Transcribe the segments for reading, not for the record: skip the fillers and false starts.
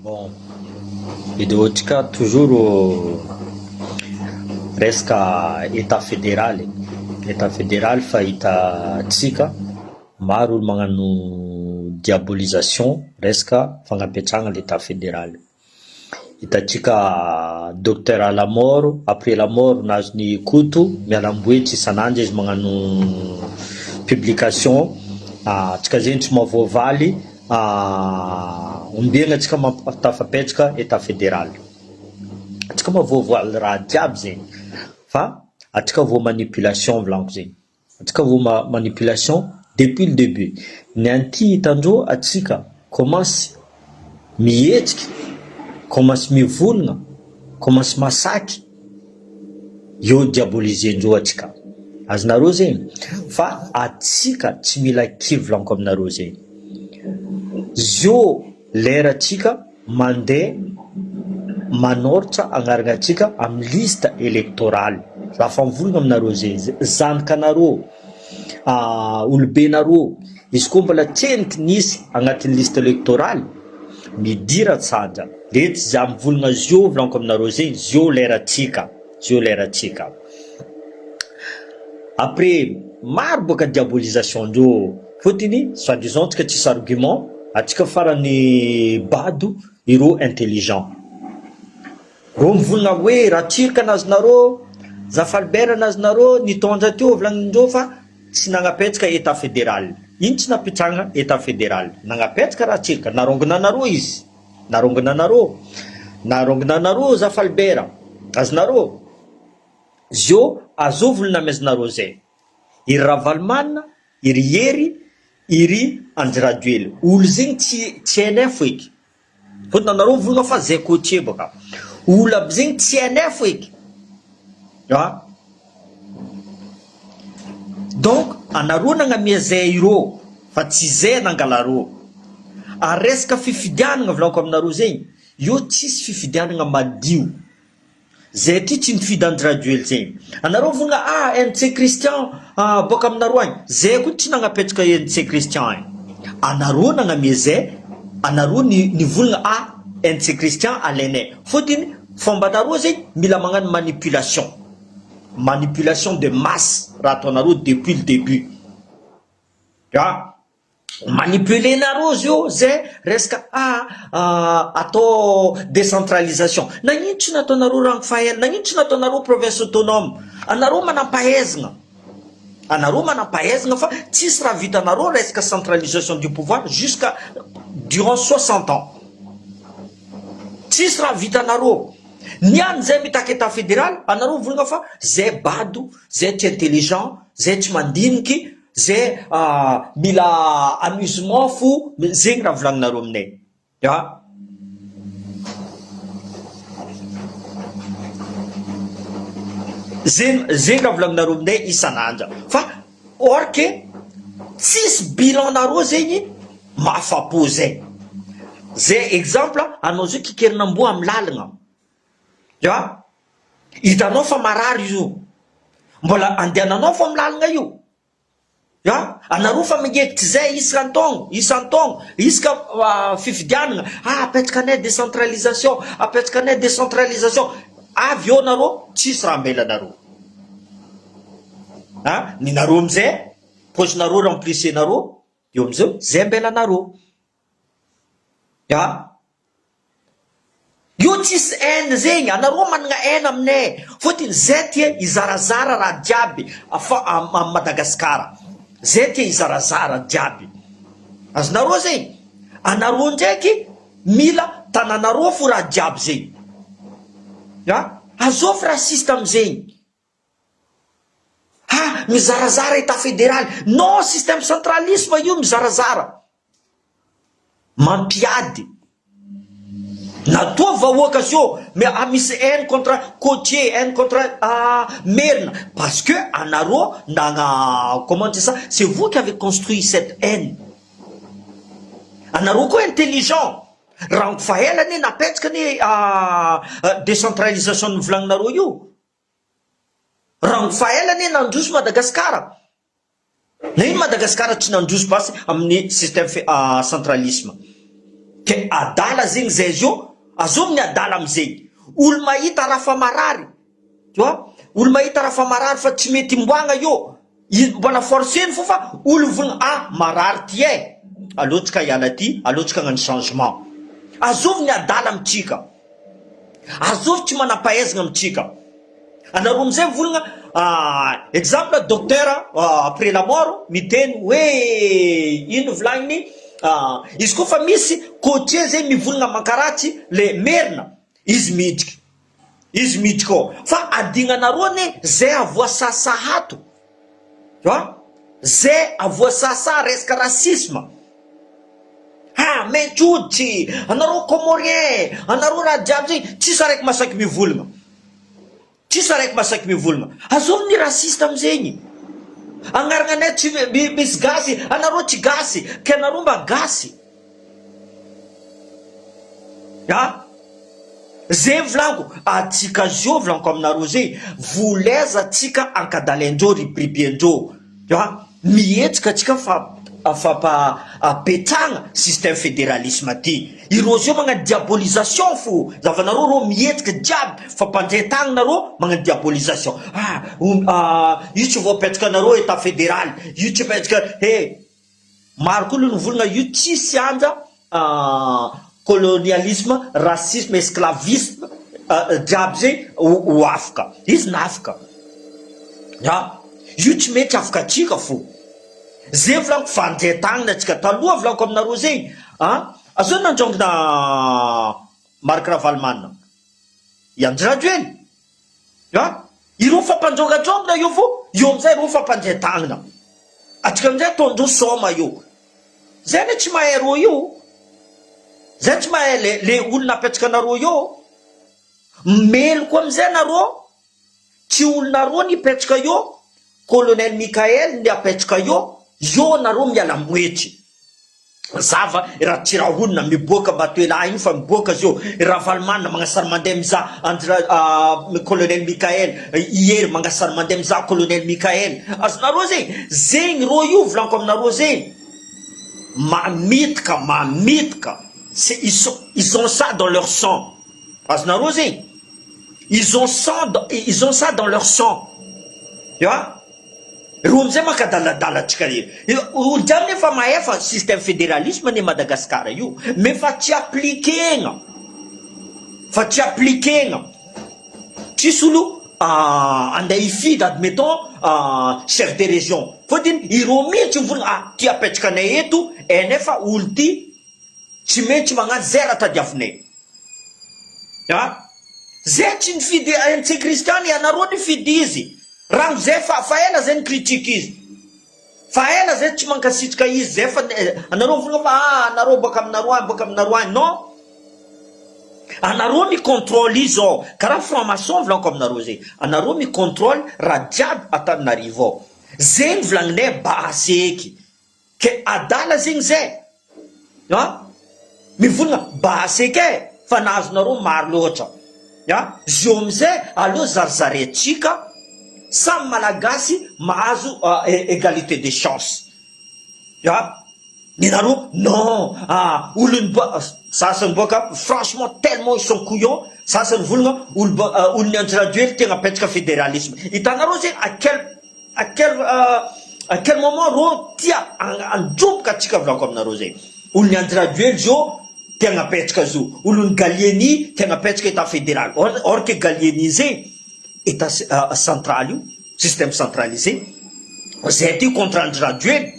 Bon, izy ohatsika toujours resaka état fédéral. État fédéral fahitatsika maro olo magnano diabolisation resaka fagnapetrahana l'état fédéral. Hitatsika docteur à la mort, après la mort nazony koto mialamboetsy isan'andro izy magnano publication atsika zegny tsy mahavoavaly ombiagna atsika tafapetraka état fédéral. Atsika mahavoavaly raha jiaby zegny fa atsika vo manipulation volaniko zegny. Atsika vo manipulation depuis le début. Ny anty hitandreo atsika commence mihetsiky, commence mivolagna, commence masaky, io diaboliser-ndreo atsika. Azonareo zegny fa atsika tsy mila kivy volaniko aminareo zegny. Zio lera atsika mandeha manoratra agnarana atsika amin'ny liste électorale. Raha fa mivolagna aminareo zegny, zanakanareo, olobenareo, izy koa mbola tseniky nisy agnatin'ny liste électorale, midira tsanja. Lety za mivolagna zio volaniko aminareo zegny, zio lera atsika, zio lera atsika. Après maro boka diabolisation ndreo, fotiny soi-disant tsika tsisy argument, atsika farany bado ireo intelligent. Ro mivolagna hoe raha tsirika anazonareo, Zafalbert anazonareo nitondra teo volagninindreo fa tsy nagnapetraka état fédéral. Ino tsy napetrahana état fédéral? Nagnapetraka raha tsirika, narongonanareo izy. Narongonanareo Zafalbert. Azonareo? Zio azo volana amezonareo zay. Iry Ravalomanina, iry Hery, iry Andirajoely. Olo zegny tsy hainay foiky. Fotony anareo volagna fa zay coaché baka. Olo aby zegny tsy hainay foiky. Donc anareo nagnamia zay ireo fa tsy zay nangalareo. Ary resaka fifidianana volaniko aminareo zegny, io tsisy fifidianana madio. Zay ty tsy nifidy Andirajoely zegny. Anareo volagna NC Christian boka aminareo agny. Zay koa tsy nagnapetraka NC Christian agny. Anareo nagnamia zay, anareo nivolagna NC Christian alainay. Fotiny fombanareo zegny mila magnano manipulation. Manipulation de masse raha ataonareo depuis le début. Manipuler nareo zio zay resaka atao décentralisation. Nagnino tsy nataonareo rango fahaela, nagnino tsy nataonareo province autonome? Anareo manampahaizana. Anareo manampahaizana fa tsisy raha vitanareo resaka centralisation du pouvoir jusqu'à durant 60 ans. Tsisy raha vitanareo. Niany zay mitaka état fédéral, anareo volagna fa zay bado, zay tsy intelligent, zay tsy mandiniky, zay mila amusement fo, zegny raha volagninareo aminay. Zegny raha volagninareo aminay isan'andra. Fa or que tsisy bilan-nareo zegny mahafapo zay. Zay exemple, anao zio kikerinamboa amin'ny lalagna. Hitanao fa marary io. Mbola andehananao fa amin'ny lalagna io. Anareo fa mangekitry zay isan-taogno, isaka fifidianana. Apetraka anay décentralisation, apetraka anay décentralisation. Avy eo nareo, tsisy raha ambelanareo. Ny nareo amizay, pozinareo remplisenareo, eo amizay, zay ambelanareo. Io tsisy haine zegny, anareo managna haine aminay. Fotiny zay tia izarazara raha jiaby a Madagasikara. Zay tia izarazara jiaby. Azonareo zegny? Anareo ndraiky mila tananareo fo raha jiaby zegny. Azofy rasiste amizegny. Mizarazara état fédéral. Non, système centralisme io mizarazara. Mampiady. Natoa vahoaka zio, mais misy haine contre Cotier, haine contre Merina. Parce que anareo, comment dire ça, c'est vous qui avez construit cette haine. Anareo koa intelligent. Rango fahelany napetraka ny décentralisation volagninareo io. Rango fahelany nandroso Madagasikara. Na ino Madagasikara tsy nandroso basy amin'ny système centralisme. ke adala zegny zay zio azominy adala amizegny olo mahita raha fa marary toa olo mahita raha fa marary fa tsy mety mboagna io mbola forceny fo fa olo volagna marary ty alotsika hiala ty alotsika hagnano changement azoviny adala amitsika azovy tsy manam-pahaizana amitsika anareo amizay volagna exemple docteur après la mort miteny hoe ino volagniny izy koa fa misy coaché zay mivolagna mankaratsy le merina izy miditra ao fa adignanareo ne zay avoasasahato zay avoasasa resaka rasisme maintsy hoditry anareo comorien anareo raha jiaby zay tsisy araiky masaky mivolagna azovy ny rasiste amizegny agnaragnanay tsy misy gasy anareo tsy gasy ke anareo mba gasy zay volanko atsika zio volanko aminareo zay voleza atsika ankadalenjô ribribienjô mihetsika atsika fampapetsagna système fédéralisme ty ireo zio magnano diabolisation fo zavanareo reo mihetsika jiaby fampanjetagna nareo magnano diabolisation io tsy voapetraka anareo état fédéral io tsy petraka maro koa lo volagna io tsisy anja colonialisme racisme esclavisme jiaby zay ho afaka izy na afaka io tsy mety afaka atsika fo zay volanko fanjetagna atsika taloha volanko aminareo zegny azao nandraongina Marc Ravalomanina ianjiradio eny ireo fampanjongajongona io fo io amizay ireo fampanjetagnina atsika amizay tondro soma io zay ne tsy mahay ro io zay tsy mahay le olona apetraka anareo io melo koa amizay nareo tsy olonareo nipetraka io colonel Mikael ny apetraka io nareo miala moetry zava raha tsy raha olona miboaka batoela iny fa miboaka zio Ravalomanina magnasary mandeha miza colonel Mikael iery magnasary mandeha miza colonel Mikael azonareo zegny ro io volanko aminareo zegny mamitika ils ont ça dans leur sang azonareo zegny ils ont ça dans leur sang ro amizay mankadaladala atsika rery olo jiaby nefa mahay fa système fédéralisme ne Madagascar io mais fa tsy appliquena tsisy olo andeha hifidy admettons chef de région fôtiny iro mihitsy mivolagna ty apetraka anay eto nefa olo ty tsy maintsy magnano zay raha tadiavinay zay tsy nifidy antsy kristiany anareo nifidy izy raha zay fa ela zay nikritike izy fa ela zay tsy mankasitrika izy zay fa anareo mivolagna fa anareo boaka aminareo any non anareo micontrôle izy ao karaha franc-maçon volanko aminareo zay anareo micontrôle raha jiaby Antananarivo ao zegny volagninay baseky ke adala zegny zay mivolagna baseky fa nahazonareo maro loatra zio amizay aleo zarizaretsika samy malagasy mahazo égalité des chances ninareo non olony sasany boaka franchement tellement ils sont couillons sasany volagna olony anjiradio ely tegna apetraka fédéralisme hitanareo zegny à quel moment ro tia androboka atsika volanko aminareo zegny olony anjiradio ely zio tegna apetraka zo olony Galieni tegna apetraka état fédéral or que Galieni zegny état central io système centralisé zay ty contre anjiradio ely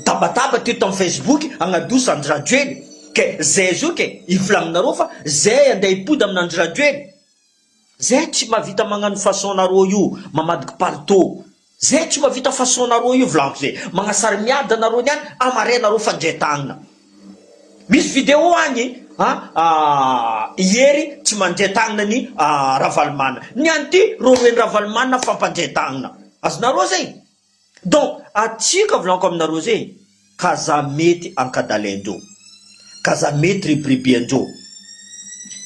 tabataba ty tam Facebook agnadosa anjiradio ely ke zay zio ke ivolagnareo fa zay andeha hipody amin'anjiradio ely zay tsy mavita magnano façon nareo io mamadiky parto zay tsy mavita façon nareo io volanko zay magnasary miady nareo niany amarenareo fandraitagnina misy vidéo agny iery tsy mandretagnina ny Ravalomanina niany ty roeny Ravalomanina fampanjetagnina azonareo zegny donc atsika volanko aminareo zegny kaza mety ankadalendreo kaza mety ribribiandreo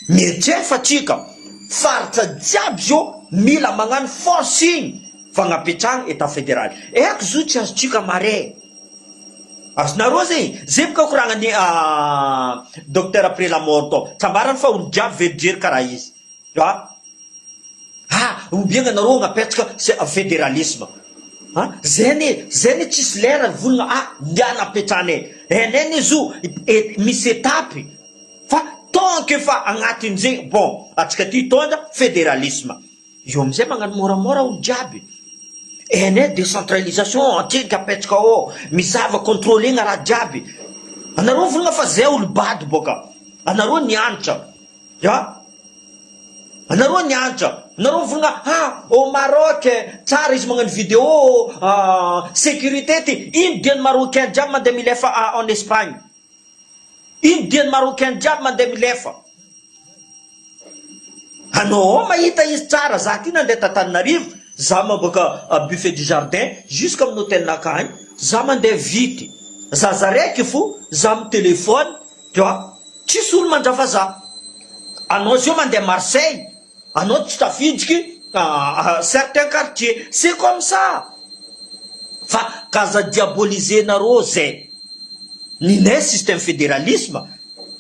mietsefa atsika faritra jiaby zio mila magnano force igny fagnapetragna état fédéral zo tsy azotsika mare azonareo zegny zay boka koragnany docteur après la mort to tsambarany fa olo jiaby verijery karaha izy obiagna anareo agnapetraka fédéralisme zany tsisy lera volagna ndiana apetrahanay eneny izy io misy étape fa tonga efa agnatin'izay bon atsika ty tonga fédéralisme io amizay magnano moramora olo jiaby ene décentralisation antiky apetraka ao misava contrôlegna raha jiaby anareo volagna fa zay olo bady boka anareo nianatra anareo nianatra anareo volagna au Maroc tsara izy magnano vidéo sécurité ty ino diany marocain jiaby mandeha milefa en Espagne ino diany marocain jiaby mandeha milefa anao mahita izy tsara za ty nandeha Tananarivo za maboaka buffet du jardin jusqu'à amin'ny hôtel nakagny za mandeha vity za raiky fo za amy téléphone tsisy olo mandrafa za anao zio mandeha Marseille anao tsy tafidiky certains quartiers c'est comme ça fa kaza diabolisenareo zay ninay système fédéralisme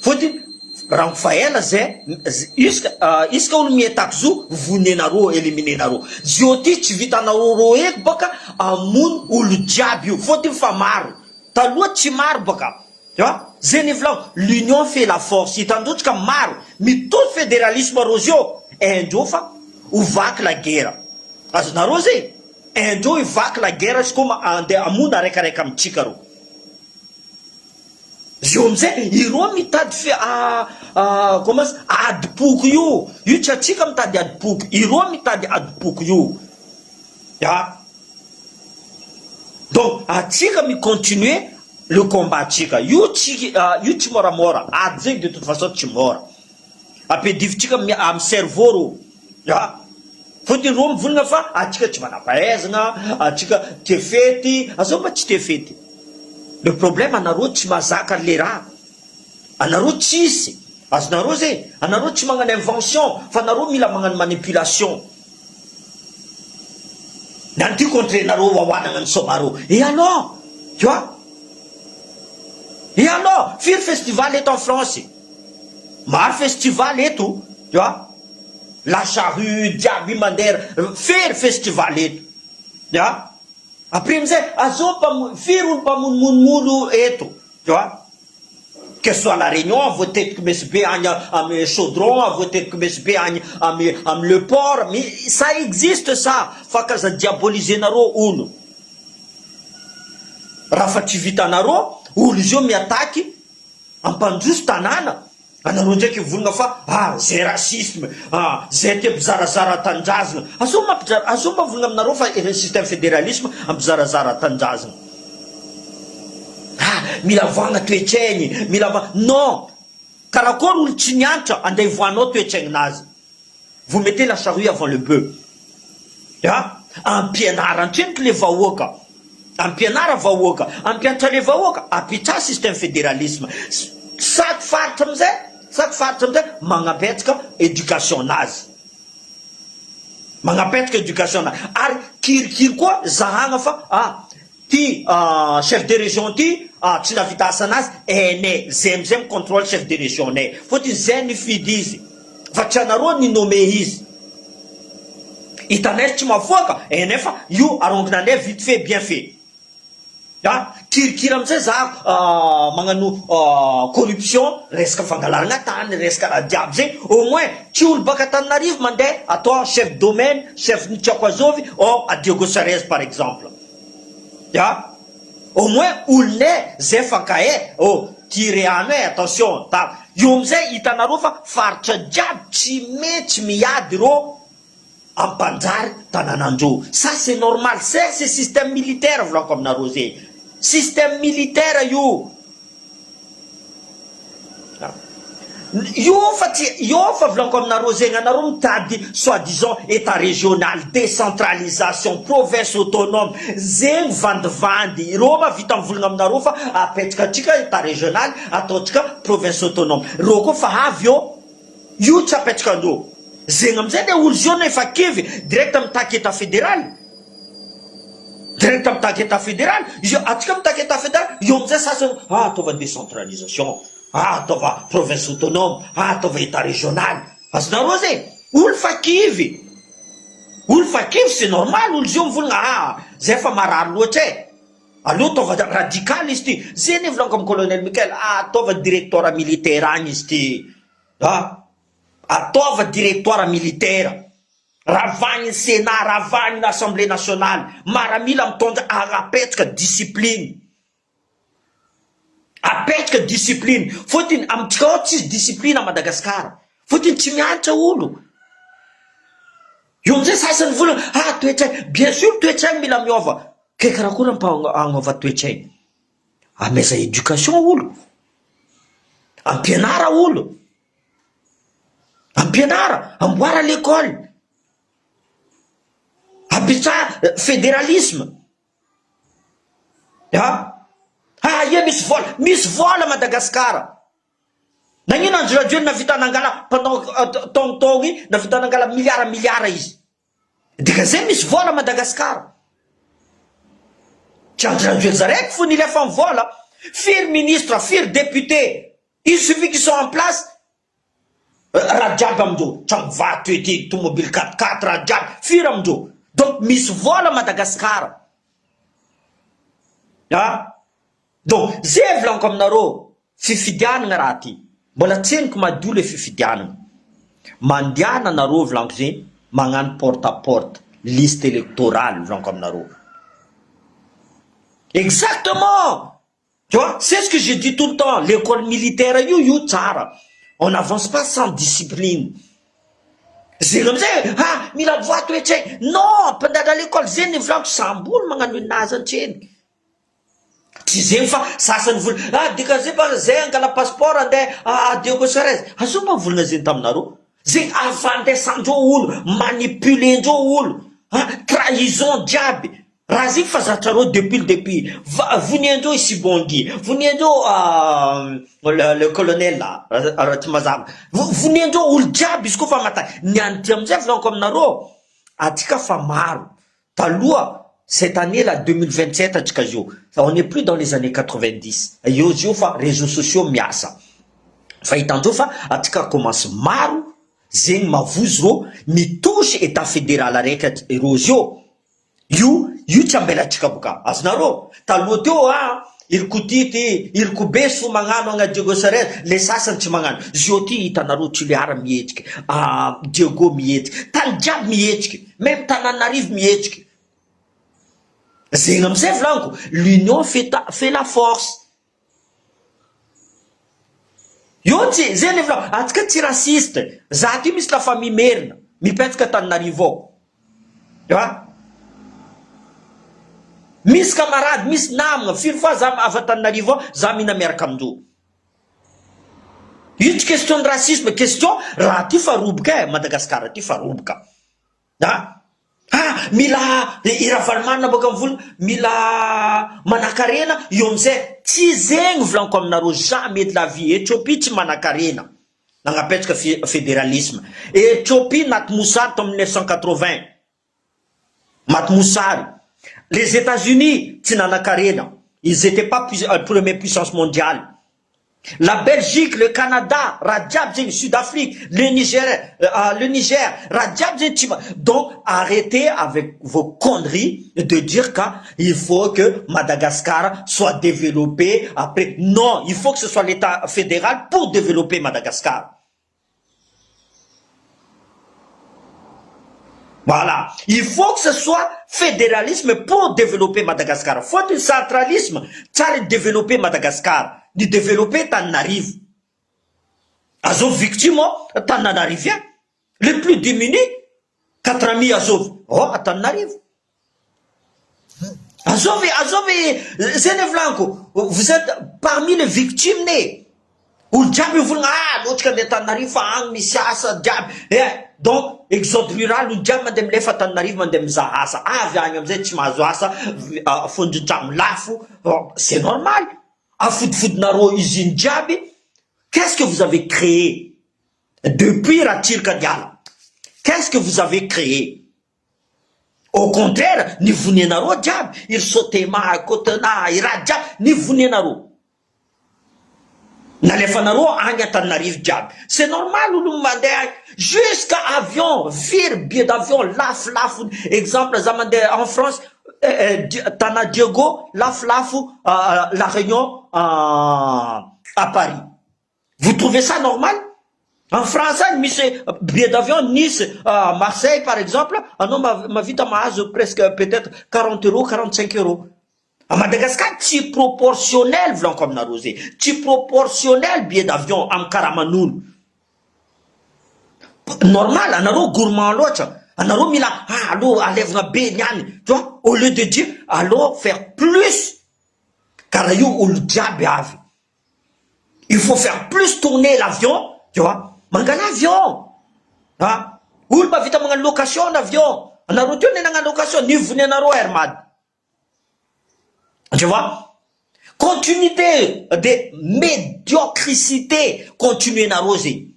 fotiny raha faela zay iska olo mietako zo vonenareo éliminenareo zio ty tsy vitanareo ro eky boka amono olo jiaby io fotiny fa maro taloha tsy maro boka zay nivolagno l'union fait la force hitandrotsika maro mitolo fédéralisme reo zio indreo fa ovaky la guerre azonareo zay indreo ivaky la guerre izy koa andeha amono araikaraika amitsika ro zio amizay ireo mitady commence adipoko io tsy atsika mitady adipoko ireo mitady adipoko io donc atsika micontinue le combat atsika io tsy moramora ady zegny de toute façon tsy mora ampedivitsika amy cerveau ro fotiny ro mivolagna fa atsika tsy manampahaizagna atsika te fety azao mba tsy te fety le problème anareo tsy mazaka le raha anareo tsisy azonareo zay anareo tsy magnano invention fa anareo mila magnano manipulation nanty contrenareo wawanagna ny somareo et alors firy festival eto en France maro festival eto la charrue diaby mandera firy festival eto après amizay firy olo mpamonomonolo eto que soit la réunion voatetiky mesy be agny amy chaudron voatetiky mesy be agny amy le port mais ça existe ça fa kaza diabolisenareo olo raha fa tsy vitanareo olo izy io miataky ampandroso tanàna anareo ndraiky volagna fa zay racisme zay te mpizarazara tanjazana azao mba volagna aminareo fa système fédéralisme ampizarazara tanjazana mila voagna toetsaigny non karakory olo tsy nianatra andeha ivoanao toetsaignazy vous mettez la charrue avant le bœuf ampianara antreniky le vahoaka ampianara vahoaka ampianatra le vahoaka apitra système fédéralisme chaque faritra amizay magnapetraka éducation nazy ary kirikiry koa zahagna fa ty chef de région ty tsy navita asa anazy enay zay amizay micontrôle chef de région nay fotiny zay nifidy izy fa tsy anareo ninome izy hitanay tsy mavoaka enay fa io arongonanay vite fait bien fait kirikira amizay za magnano corruption resaka fangalaragna tany resaka raha diaby zay au moins tsy olo baka Tananarivo mandeha atao chef domaine chef nitiako azovy a Diego Sarez par exemple au moins olonay zay fankahe ty rehano attention io amizay hitanareo fa faritra jiaby tsy metsy miady ro ampanjary tanànandreo ça c'est normal c'est système militaire volako aminareo zay système militaire io fa volako aminareo zegny anareo mitady soi-disant état régional décentralisation province autonome zegny vandivandy ro mavita mivolagna aminareo fa apetraka atsika état régional ataotsika province autonome ro koa fa avy io tsy apetraka andreo zegny amizay le olo zio nefa kivy direct amitaky état fédéral direct amin'ny taketa fédéral, atsika amin'ny taketa fédéral, io amin'izay sasany ataova décentralisation, ataova province autonome, ataova état régional. Azonareo zay, olo fakivy. Olo fakivy c'est normal, olo zio mivolagna zay efa marary loatra e. Aloha ataova radical izy ty. Zay ny volaniko amin'ny colonel Michael, ataova directoire militaire agny izy ty. Ataova directoire militaire. Ravagny Sénat, ravagny l'Assemblée nationale. Maramila mitondra apetraka discipline. Apetraka discipline. Fotony amintsika ao tsisy discipline à Madagascar. Fotony tsy mianatra olo. Io amizay sasany volana, toetray. Bien sûr toetray mila miova. Ke karakory agnova toetray. Ameza éducation olo. Ampianara olo. Ampianara, amboara l'école. Abitra fédéralisme. Misy vola Madagascar. Nagnino Andry Rajoelina navita nangala pendant tongtongy, navita nangala miliara izy. Dika zay misy vola Madagascar. Tsy Andry Rajoelina zaraiky fo nilefa ny vola. Firy ministre, firy député, il suffit qu'ils sont en place. Raha jiaby amindreo, trano vato ety, tomobile 4x4, raha jiaby, firy amindreo. Donc misy vola Madagascar. Donc zay volaniko aminareo, fifidianana raha ty. Mbola tseniko madio le fifidianana. Mandiana nareo volaniko zay, magnano porte à porte, liste électorale volaniko aminareo. Exactement. Tu vois, c'est ce que j'ai dit tout le temps. L'école militaire, tsara. On n'avance pas sans discipline. C'est comme ça, mila voix toetray. Non, pendant à l'école, zay ny volaniko samboly magnano inazy antseny. Tsy zay fa sasany volana, dika zay ba zay angala passeport andeha Diego Sarez. Azo ma volana zay taminareo? Zay avandesandreo olo, manipulendreo olo, trahison jiaby. Raha zay fa zatrareo depuis le début. Voniandreo Sibongi, voniandreo le colonel là, tsy mazava. Voniandreo olo jiaby izy koa fa matay. Niany ty amizay volaniko aminareo, atsika fa maro. Taloha, cette année là 2027 atsika zio, on n'est plus dans les années 90. Io zio fa réseaux sociaux miasa. Fa hitandreo fa atsika commence maro, zegny mavozo ro mitosy état fédéral araiky ero zio. Io tsy ambelatsika boka. Azonareo, taloha teo ilkotity, ilkobeso magnano agna Diego Sarez, le sasany tsy magnano. Zio ty hitanareo Toliara mihetsiky, Diego mihetsiky, tany jiaby mihetsiky, même Tananarivo mihetsiky. Zegny amizay volaniko, l'union fait la force. Io tsy, zay ny volaniko, atsika tsy raciste. Za ty misy la famille merina, mipetraka Tananarivo ao. Tu vois? Misy camarade, misy namagna, firy fois za avy Tananarivo, za mina miaraka amindreo. Io tsy question de racisme, question raha ty fa roboka Madagascar ty fa roboka. Mila iravalomana boka amin'ny volona, mila manan-karena, io amizay tsy zegny volaniko aminareo, jamais de la vie. Éthiopie tsy manan-karena, nagnapetraka fédéralisme. Éthiopie naty mosary tao 1980, maty mosary. Les États-Unis tsy nanan-karena, ils n'étaient pas première puissance mondiale. La Belgique, le Canada, Radjab, Sud-Afrique, le Niger, Radjab, donc arrêtez avec vos conneries de dire qu'il faut que Madagascar soit développé après. Non, il faut que ce soit l'État fédéral pour développer Madagascar. Voilà. Il faut que ce soit fédéralisme pour développer Madagascar. Faut un centralisme pour développer Madagascar. De développer Tananarive. Azov victime, Tananarive. Les plus démunis, 4 amis Azov. Oh, Tananarive. Azov, Zenevlanko, vous êtes parmi les victimes nés. Ou le diable vous l'autre que Tananarive, Misiasa, diable. Donc, exode rural, le diable madame lefa Tananarive, madame Zahasa. Viens, vous êtes Chimazoasa, fondu jam lafou. C'est normal. Qu'est-ce que vous avez créé depuis Ratil Kadiala? Qu'est-ce que vous avez créé? Au contraire, ni voninareo diaby, iry sotema, kotena, iraha diaby, ni voninareo. Nalefanareo agny Antananarivo diaby. C'est normal olo mandeha jusqu'à avion, billet d'avion, lafo. Exemple, za mandeha en France, Tana Diego, lafo, La Réunion, à Paris. Vous trouvez ça normal? En France, billet d'avion Nice, Marseille par exemple, non, ma vie presque peut-être 40 euros, 45 euros. À Madagascar, tu proportionnel, vlan comme narosé. Tu proportionnel billet d'avion, am Karamanoun. Normal, anaro gourmand l'autre. Anaro mila, allo, enlève na benyani. Tu vois, au lieu de dire, allo, faire plus. Car ou le diable ave. Il faut faire plus tourner l'avion, tu vois. Manga l'avion. Hein? Ou le bavita manga location d'avion. Anaro tu n'es pas location, ni vous n'en aro hermad. Tu vois? Continuité de médiocrité, continuer à arroser.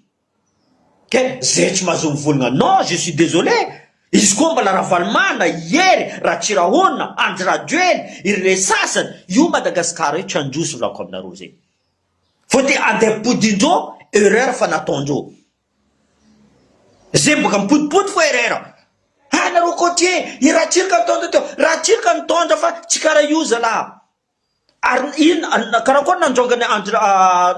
Non, je suis désolé. Izy koa mbola ravalmana hier ratiraona andraduel irle sasany io Madagasikara io tranjoso volako aminareo zay. Faut te andepodindreo erreur fa nataondreo. Zay boka mipodipody fo erreur. Nareo côtier, i ratsirika nitondra teo, ratsirika nitondra fa tsy karaha io zala. Ary ino karaha koa nandraongany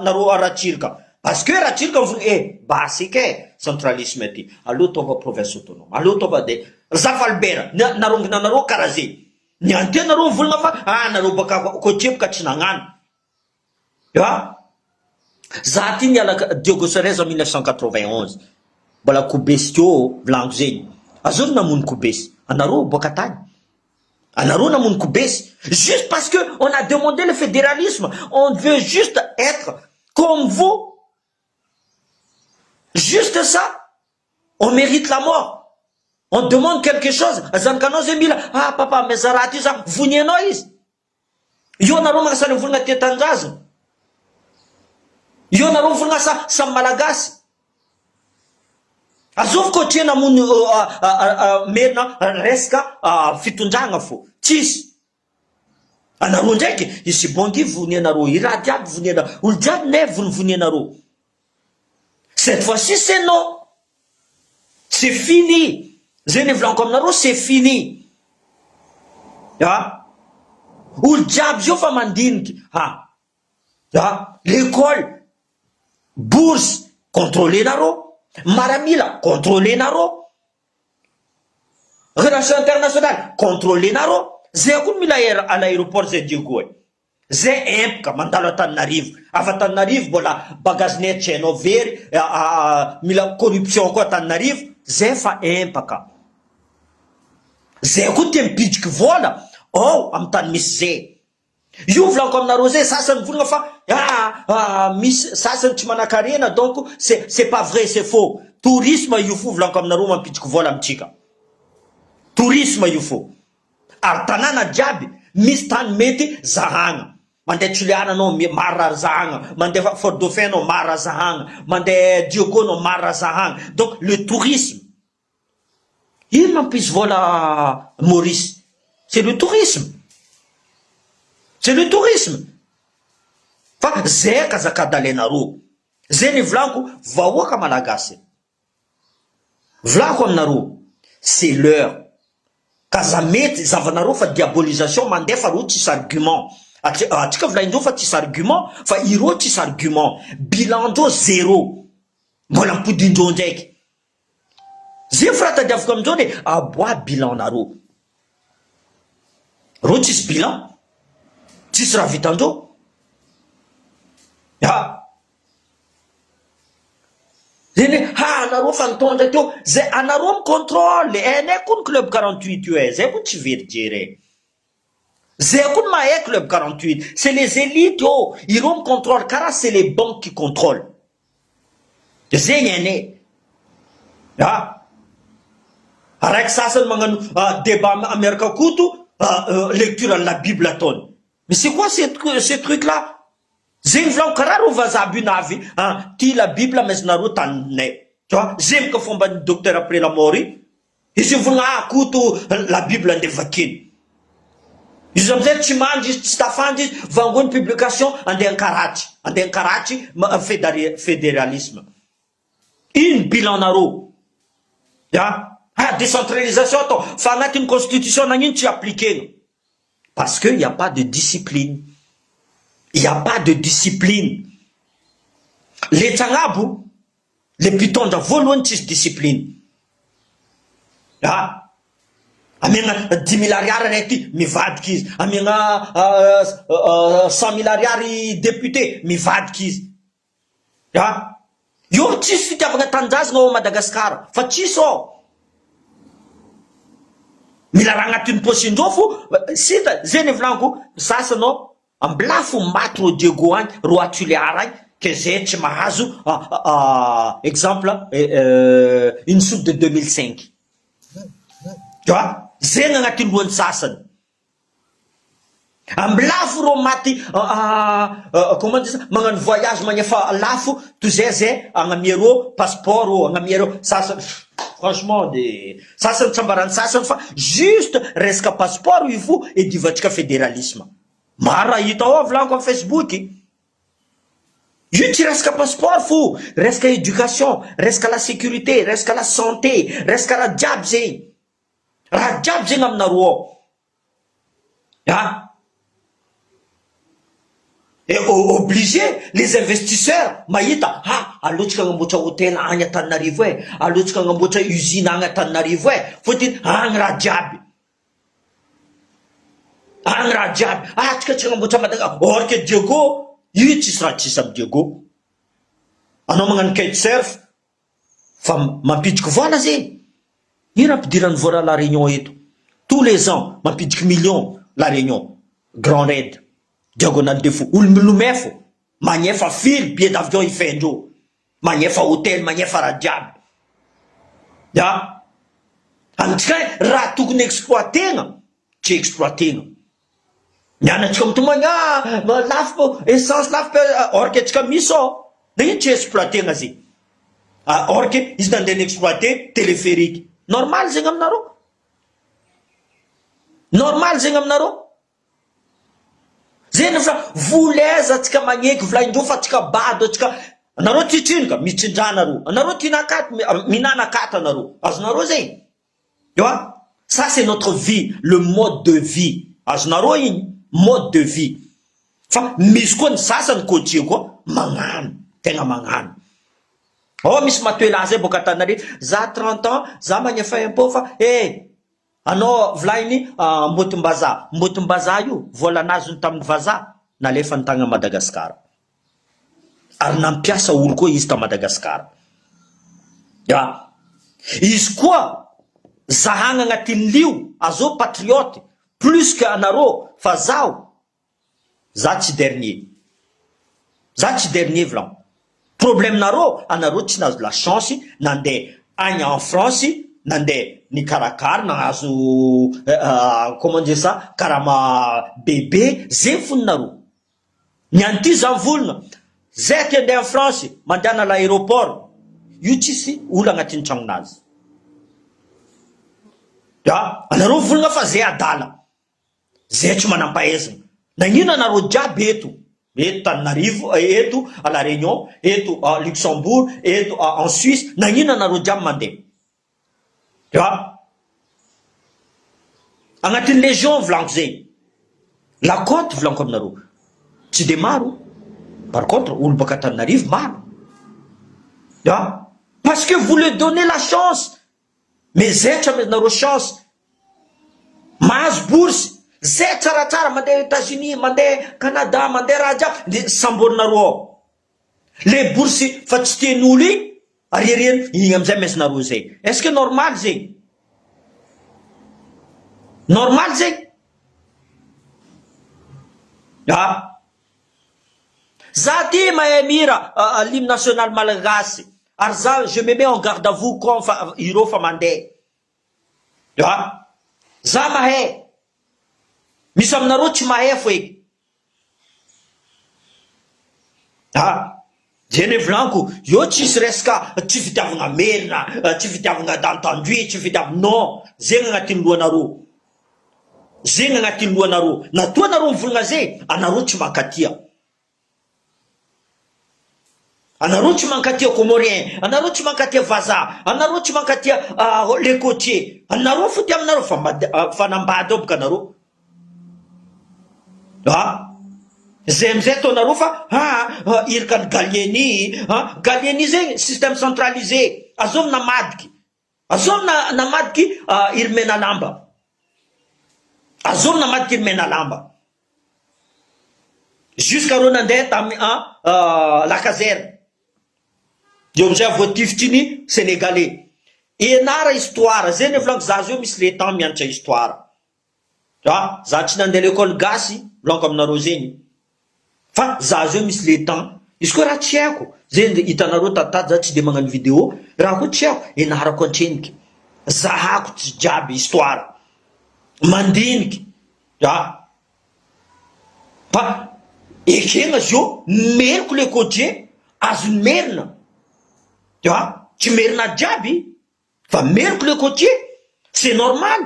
nareo ratsirika. Parce que ratsirika mivony basike centralisme ty. Aloha tova province autonome. Aloha tova de Zavalbera. Narongana nareo karaha zay. Ny antena nareo mivolagna fa nareo baka côtier boka tsy nagnano. Ya? Za ty niala Diogo Sareza en 1991. Mbola Kobesy teo volaniko zegny. Azony namono Kobesy. Anareo boka tany. Anareo namono Kobesy. Juste parce que on a demandé le fédéralisme. On veut juste être comme vous. Juste ça. On mérite la mort. On demande quelque chose. Zankano zemila. Papa, mais zarati ça. Vous n'y êtes Yo nareo magasana volagna tetandraza. Yo nareo volagna sa malagasy. Azov côtier namono merina resaka fitondragna fo. Tsisy. Anareo ndraiky izy bongi vony anareo, i raha diaby vony anareo, olo diaby ne vony anareo. Cette fois-ci c'est non. C'est fini. Zay volaniko aminareo, c'est fini. Ya. Olo diaby zio fa mandiniky. Ya. L'école, bourse, contrôler nareo. Maramila, contrôler nareo. Relation internationale, contrôler nareo. Zay koa mila à l'aéroport zay Diego. Zay empaka mandalo Antananarivo. Afa Antananarivo mbola bagagenet tsy hainao very, mila corruption koa Antananarivo. Zay fa empaka. Zay koa tia mipidiky vola. Amy tany misy zay. Io volaniko aminareo zay, sasany volagna fa misy sasany tsy manan-karena, donc c'est pas vrai, c'est faux. Tourisme io fo volaniko aminareo mampidiky vola amitsika. Tourisme io fo. Ary tanàna jiaby misy tany mety zahagna. Mandeha Toliana anao mara zahagna, mandeha Fort Dauphin anao mara zahagna, mandeha Diogo anao mara zahagna. Donc le tourisme. Ino mampisy vola Maurice? C'est le tourisme. C'est le tourisme. Fa zay kazakadalenareo. Zay ny volaniko vahoaka malagasy. Volaniko aminareo, c'est l'heure. Kaza mety zavanareo fa diabolisation mandeha fa reo tsisy argument. Atsika volaindreo fa tsisy argument, fa ireo tsisy argument. Bilandreo zéro. Mbola mipodindreo ndraiky. Zay firatadiaviko amindreo ne aboa bilan nareo. Reo tsisy bilan. Tsisy raha vitandreo. Ya. Zany anareo fa nitondra teo. Zay anareo micontrôle. Enay koa ny club 48 io. Zay koa tsy verijery. Zay koa ny mahay club 48. C'est les élites io. Ireo micontrôle. Karaha c'est les banques qui contrôlent. Zay ny enay. Ya. Araiky sasany magnano débat Amerika koto. Lecture de la Bible ataony. Mais c'est quoi ces trucs-là? Zay volaniko karaha ro vazaby navy. Ty la Bible amezanareo taninay. Tu vois? Zay mika fomba docteur après la mort. izy volagna akoto la Bible andevakiny. Izy amizay tsy mandry izy tsy tafandry izy vangony publication andeha an-Karachi fédéralisme. Ino bilanareo? Décentralisation atao fa agnatin'ny constitution nagnino tsy appliquena? Parce que il n'y a pas de discipline. Il n'y a pas de discipline. Les tsagnabo, les pitondra voalohany tsisy discipline. Amiagna 10 000 ariary raiky mivadika izy. Amiagna 100 000 ariary député mivadika izy. Io tsisy fitiavagna tanjazagna ao Madagasikara. Fa tsisy ao. Mila raha agnatin'ny posindreo fo. Sita, zay nevolaniko, sasanao ambilafo maty ro Diego agny, ro Atuliara agny, ke zay tsy mahazo exemple une soupe de 2005. Zay agnatin'ny lohan'ny sasany. Ambilafo ro maty comment dire ça, magnano voyage magnefa lafo toy zay agnamiero passeport o agnamiero sasany. Franchement de sasany tsambarany sasany fa juste resaka passeport io fo edivatsika fédéralisme. Mara hita ao volaniko amin'ny Facebook. Io tsy resaka passeport fo, resaka éducation, resaka la sécurité, resaka la santé, resaka raha jiaby zegny. Raha jiaby zegny aminareo ao. Et obligé les investisseurs mahita alotsika agnamboatra hôtel agny Antananarivo alotsika agnamboatra usine agny Antananarivo fotiny agny raha jiaby. Agny raha jiaby. Tsika tsy agnamboatra Madagasikara. Or que Diego, io tsisy raha tsisy amin'ny Diego. Anao magnano kitesurf fa mampidiky vola zegny. Ino ampidirany vola la Réunion eto? Tous les ans mampidiky millions la Réunion. Grand Raid. Diagonale des Fous. Olomilomefo. Magnefa fil, billet d'avion ifendreo. Magnefa hôtel, magnefa raha jiaby. Antsika raha tokony exploitena, tsy exploitena. Mianatsika mitomagna lafo essence lafo or que tsika misy ao. Na ino tsy exploitena zegny? Or que izy nandeha exploiter téléphérique. Normal zegny aminareo? Normal zegny aminareo? Zay fa voleza tsika magneky volaindreo fa tsika bado tsika. Anareo titrinoka mitsindrana ro. Anareo tinakaty minanakaty anareo. Azonareo zegny? Ça c'est notre vie, le mode de vie. Azonareo igny mode de vie. Fa misy koa ny sasany coach koa magnano, tegna magnano. Misy matoela zay boka Antananarivo, za 30 ans, za magnefa impôt fa anao volainy mbotim-bazaha io vola nazony tamin'ny vazaha nalefany tagny Madagasikara. Ary nampiasa olo koa izy ta Madagasikara. Izy koa zahagna agnatin'ny lio azo patriote plus que anareo fa za tsy dernier. Za tsy dernier volan. Problème anareo tsy nahazo la chance nandeha agny en France, nandeha nikarakara nahazo comment dire ça, karama bébé zay foninareo. Niany ty za volana zay ke andeha en France mandehana l'aéroport io tsisy olo agnatin'ny tragnonazy. Anareo volana fa zay adala, zay tsy manampahaizana. Nagnino anareo jiaby eto Antananarivo, eto à la Réunion, eto à Luxembourg, eto en Suisse, nagnino anareo jiaby mandeha? Agnatin'ny légion volanko zegny. La côte volanko aminareo. Tsy de maro. Par contre, olo baka Antananarivo maro. Parce que vous leur donnez la chance. Mais zay tsy amenareo chance. Mahazo bourse. Zay tsaratsara mandeha États-Unis, mandeha Canada, mandeha raha jiaby samborinareo ao. Les bourses fa tsy tian'olo igny ariariany igny amizay mesinareo zay. Est-ce que normal zegny? Normal zegny? Za ty mahay mira l'hymne national malagasy. Ary za je me mets en garde à vous comme ireo fa mandeha. Za mahay. Misy aminareo tsy mahay fo eky. Zeny volaniko, io tsisy resaka tsy fitiavagna merina, tsy fitiavagna d'entendu, tsy fitiavagna non, zegny agnatin'ny lohanareo. Zegny agnatin'ny lohanareo. Natoa anareo mivolagna zay, anareo tsy mankatia. Anareo tsy mankatia Comorien, anareo tsy mankatia vazaha, anareo tsy mankatia les côtiers. Anareo fo tia aminareo fanambady ao boka anareo. Zay amizay ataonareo fa irikany Gallieni, Gallieni zegny système centralisé. Azov namadiky. Azov namadiky iry mena lamba. Azov namadiky iry mena lamba. Jusqu'à rô nandeha tamy la caserne. Eo amizay voatifitry ny Sénégalais. Ianara histoire, zay volaniko zaza io misy le temps mianatra histoire. Za tsy nandeha l'école gasy, volaniko aminareo zegny. Fa zaza io misy le temps. Izy koa raha tsy haiko, zay hitanareo tatady za tsy de magnano vidéo, raha koa tsy haiko, ianarako antreniky. Zahako tsy jiaby histoire. Mandiniky. Fa ekegna zio, meriko le côtier, azony merina. Tsy merina jiaby, fa meriko le côtier, c'est normal.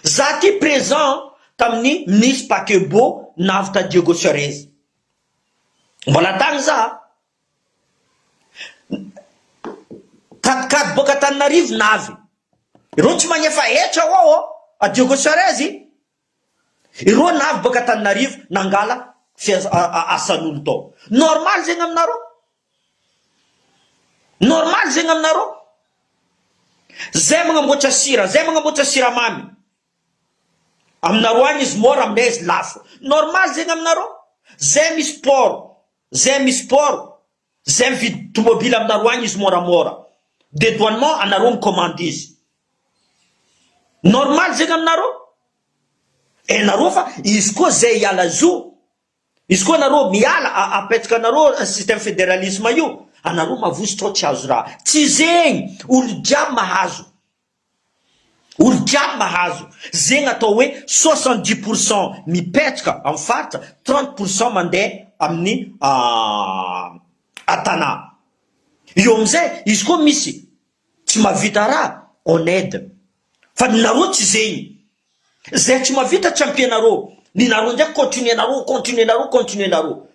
Za ty présent tamin'ny ministre Pakebo navy ta Diego Suarez. Mbola tagny za. 4-4 boka Antananarivo navy. Ireo tsy magnefa etra ao a Diego Suarez. Ireo navy boka Antananarivo nangala asan'olo tao. Normal zegny aminareo. Normal zegny aminareo. Zay magnamboatra sira, zay magnamboatra siramamy. Aminareo agny izy mora, aminay izy lafo. Normal zegny aminareo. Zay misy sport, zay misy sport, zay mividy tomobile aminareo agny izy moramora. Dédouanement anareo micommande izy. Normal zegny aminareo. Nareo fa izy koa zay hiala zo. Izy koa anareo miala apetraka anareo système fédéralisme io. Anareo mavositra tsy azo raha. Tsy zegny, olo jiaby mahazo. Olo jiaby mahazo. Zegny atao hoe 70% mipetraka amin'ny faritra, 30% mandeha amin'ny atana. Io amizay, izy koa misy tsy mavita raha, on aide. Fa ninareo tsy zegny. Zay tsy mavita tsy ampianareo. Ninareo ndraiky continue nareo.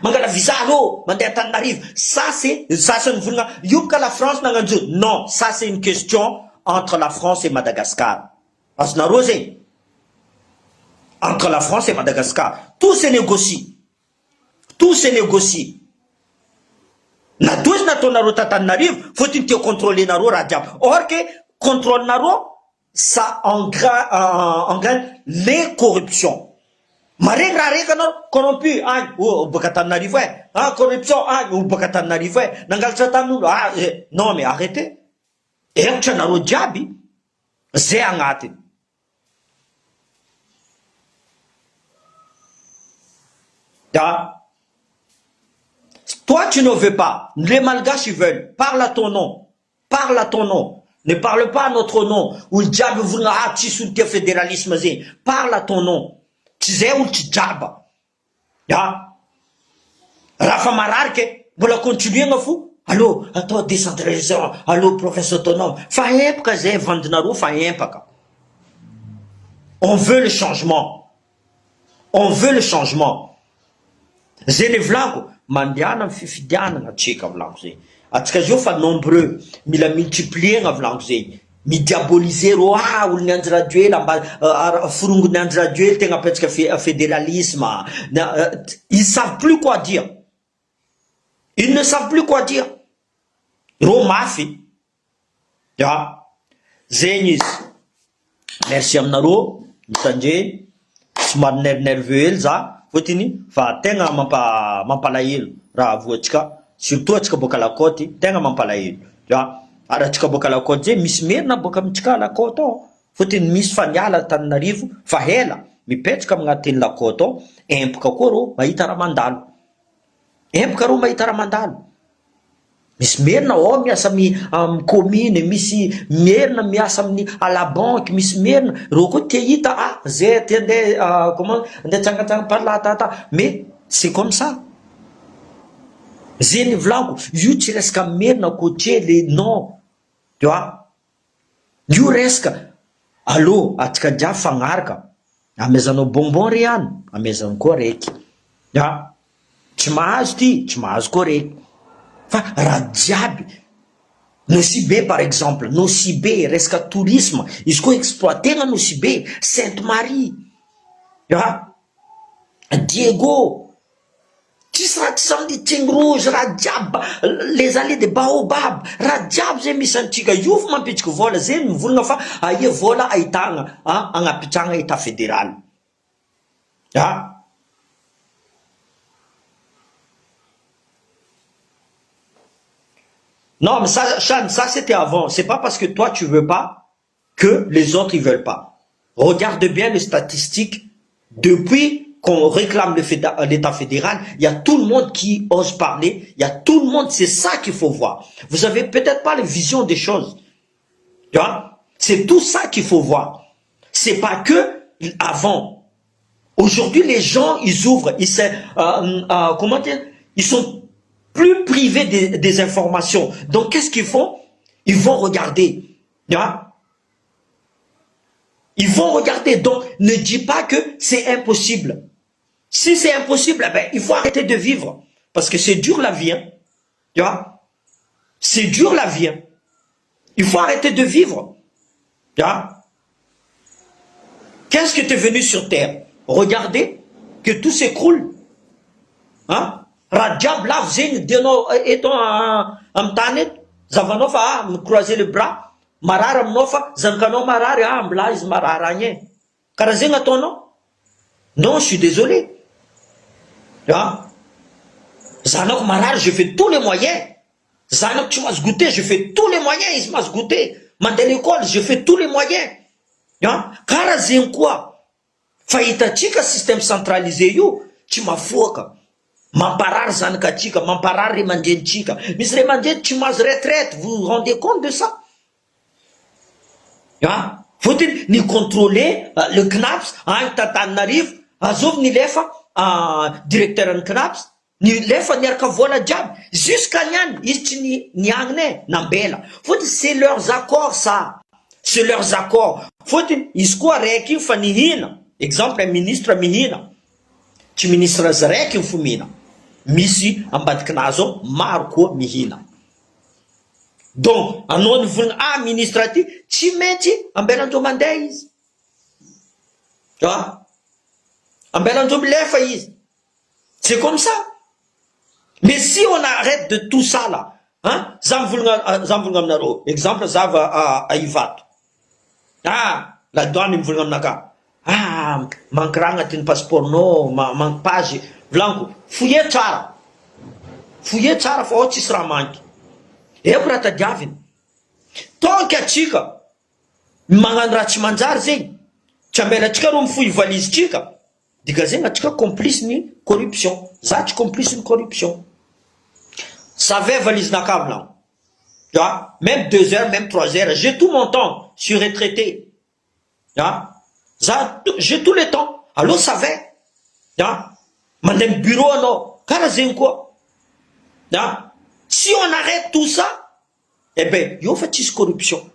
Mangala visa allo, mandeha Antananarivo. Ça c'est une volna. Yuka la France nanganjo. Non, ça c'est une question entre la France et Madagascar. Asnaro zé. Entre la France et Madagascar. Tout se négocie. Tout se négocie. Na douze na tonaro Antananarivo, faut-il te contrôler naro radiab. Or que contrôle naro, ça engrange les corruptions. Maring rareka no corrompu ou boka Antananarivo corruption ou boka Antananarivo nangalatra tamin'olo non mais arrêtez. Hevitra nareo jiaby zay agnatiny. Toi tu ne veux pas, les malgaches ils veulent, parle à ton nom, parle à ton nom. Ne parle pas à notre nom. Ou le diable vous n'a pas sous le fédéralisme. Parle à ton nom. Tu sais où tu jabba. Rafa Mararke, vous la continuez, ma fou. Allô, attends, décentralisation. Allô, professeur autonome. Faye pas zé, Vandenaro, faye pas. On veut le changement. On veut le changement. Zéné Vlanco, Mandiana, Fifidiana, na tcheka Vlanco. Atsika zio fa nombreux, mila multiplier nga Vlanco zé. Mi diaboliser olo ny andry radio ela mba forongo ny andry radio ela tegna apetraka fédéralisme. Ils savent plus quoi dire. Ils ne savent plus quoi dire. Ro mafy. Zegny izy. Merci aminareo mitandre somary nerveux ely za fotiny fa tegna mampalahelo raha voatsika surtout atsika boka Lakoty tegna mampalahelo. Aratsika boka Lakoty zay misy merina boka amitsika Lakoty ao. Fotiny misy faniala Antananarivo fa hela mipetraka amignatin'ny Lakoty ao. Empoka koa ro mahita raha mandalo. Empoka ro mahita raha mandalo. Misy merina ao miasa amin'ny commune, misy merina miasa amin'ny à la banque, misy merina ro koa te hita zay te andeha comment andeha tsangatsanga par là mais C'est comme ça. Zeny volako, io tsy resaka merina koatrely, non. Tu vois? Io resaka, allô, atsika jiaby fagnaraka. Amezanao bonbon re any, amezanao koa reky. Ya, tsy mahazo ty, tsy mahazo koa reky. Fa raha jiaby, Nosy Be par exemple, Nosy Be, resaka tourisme, izy koa exploitena Nosy Be, Sainte Marie, ya, Diego, tsisy raha tsy samedi Tigny Rouge, raha jiaby, les allées de Baobab, raha jiaby zay misy antsika io fa mampitriky vola zay mivolagna fa aia vola ahitagna agnapitragna état fédéral. Ya. Non, mais ça, Chan, ça c'était avant. C'est pas parce que toi tu veux pas que les autres ils veulent pas. Regarde bien les statistiques. Depuis qu'on réclame l'État fédéral, il y a tout le monde qui ose parler. Il y a tout le monde. C'est ça qu'il faut voir. Vous avez peut-être pas la vision des choses. Tu vois? C'est tout ça qu'il faut voir. C'est pas que avant. Aujourd'hui, les gens, ils ouvrent. Comment dire? Ils sont plus privés des informations. Donc, qu'est-ce qu'ils font? Ils vont regarder. Ils vont regarder. Donc, ne dis pas que c'est impossible. Si c'est impossible, ben, il faut arrêter de vivre. Parce que c'est dur la vie. Hein. Tu vois? C'est dur la vie. Hein. Il faut arrêter de vivre. Tu vois? Qu'est-ce que tu es venu sur Terre? Regardez que tout s'écroule. Hein? Rajab là, vous étant en tanet, Zavanofa, me croiser les bras, Marara Mnofa, Zankano Marara, Amblaise Mararanye. Karazenga ton nom? Non, je suis désolé. Hein? Zanok Marar, je fais tous les moyens. Zanok, tu m'as goûté, je fais tous les moyens, il m'a goûté. Mandel école, je fais tous les moyens. Hein? Karazen quoi? Faïtatika système centralisé, yo, tu m'as fouqué. Mamparar zanakatika, mamparar remandientika. Mais remandien, tu m'as retraite. Vous vous rendez compte de ça? Hein? Faut-il ni contrôler le CNAPS, hein, Tatanarive, Azov ni lefa, directeur en CNAPS, ni lefa ni vola diable, jusqu'à Nyan, ici ni agne, nambela. Faut-il, c'est leurs accords, ça. C'est leurs accords. Faut-il, iskoa reki fanihina. Exemple, un ministre mihina. Tu ministre zareki fumina. Misi ambadikanazo marko mihina. Donc, anao ny volagna ministre ty, tsy mety ambelandreo mandeha izy. Tu vois? Ambelandreo milefa izy. C'est comme ça. Mais si on arrête de tout ça là, hein? Zamvolagna aminareo. Exemple, zava à Ivato. La douane mivolagna aminaka. Mankira agnatin'ny passeportnao, manky page, volaniko, fouillez tsara. Fouillez tsara fa ao tsisy raha manky. Eko raha tadiavina. Tant atsika magnano raha tsy manjary zegny, tsy ambelatsika rô mifohy valizintsika, dika zegny atsika complice ny corruption. Za tsy complice ny corruption. Savait valizinaka volaniko. Tu vois? Même 2 heures, même 3 heures, j'ai tout mon temps, je suis retraité. Tu vois? J'ai tout le temps. Alors ça va. Madame bureau, non. Quoi. Si on arrête tout ça, eh bien, il y a une corruption.